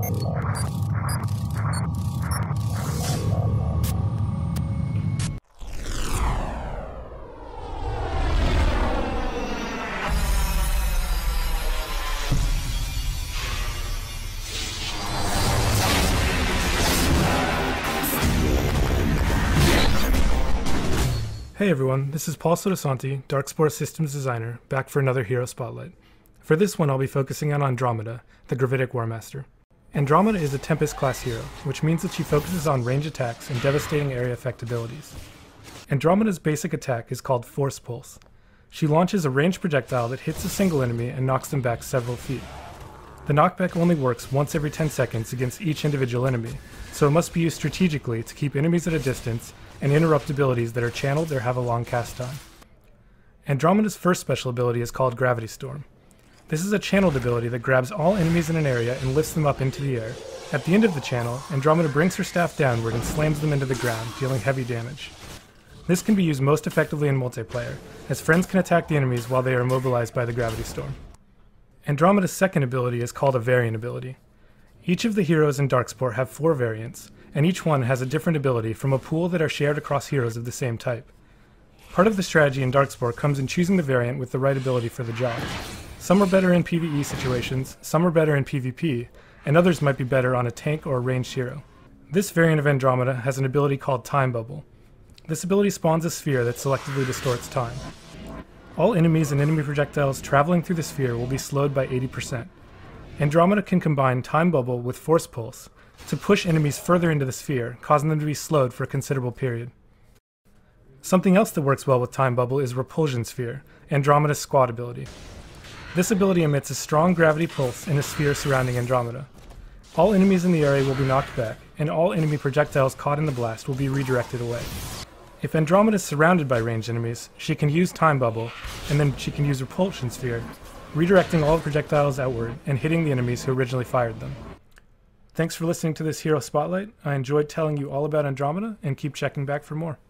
Hey everyone, this is Paul Sotosanti, Darkspore Systems Designer, back for another Hero Spotlight. For this one I'll be focusing on Andromeda, the Gravitic Warmaster. Andromeda is a Tempest class hero, which means that she focuses on range attacks and devastating area effect abilities. Andromeda's basic attack is called Force Pulse. She launches a ranged projectile that hits a single enemy and knocks them back several feet. The knockback only works once every 10 seconds against each individual enemy, so it must be used strategically to keep enemies at a distance and interrupt abilities that are channeled or have a long cast time. Andromeda's first special ability is called Gravity Storm. This is a channeled ability that grabs all enemies in an area and lifts them up into the air. At the end of the channel, Andromeda brings her staff downward and slams them into the ground, dealing heavy damage. This can be used most effectively in multiplayer, as friends can attack the enemies while they are immobilized by the Gravity Storm. Andromeda's second ability is called a Variant ability. Each of the heroes in Darkspore have 4 variants, and each one has a different ability from a pool that are shared across heroes of the same type. Part of the strategy in Darkspore comes in choosing the variant with the right ability for the job. Some are better in PvE situations, some are better in PvP, and others might be better on a tank or a ranged hero. This variant of Andromeda has an ability called Time Bubble. This ability spawns a sphere that selectively distorts time. All enemies and enemy projectiles traveling through the sphere will be slowed by 80%. Andromeda can combine Time Bubble with Force Pulse to push enemies further into the sphere, causing them to be slowed for a considerable period. Something else that works well with Time Bubble is Repulsion Sphere, Andromeda's squad ability. This ability emits a strong gravity pulse in a sphere surrounding Andromeda. All enemies in the area will be knocked back, and all enemy projectiles caught in the blast will be redirected away. If Andromeda is surrounded by ranged enemies, she can use Time Bubble, and then she can use Repulsion Sphere, redirecting all the projectiles outward and hitting the enemies who originally fired them. Thanks for listening to this Hero Spotlight. I enjoyed telling you all about Andromeda, and keep checking back for more.